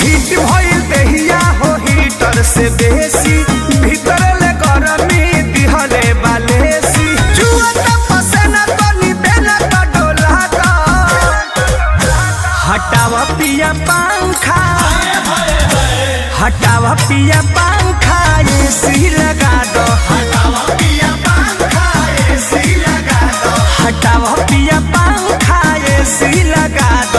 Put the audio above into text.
hit भइल देहिया हो हीटर से बेसी भीतर ले गरमी दिहले बालेसी जुआ त पसेना तनी देना त डोला दा हटावा पिया पंखा हटावा पिया पंखा एसी लगा दो हटावा पिया पंखा एसी लगा दो हटावा पिया पंखा एसी लगा दो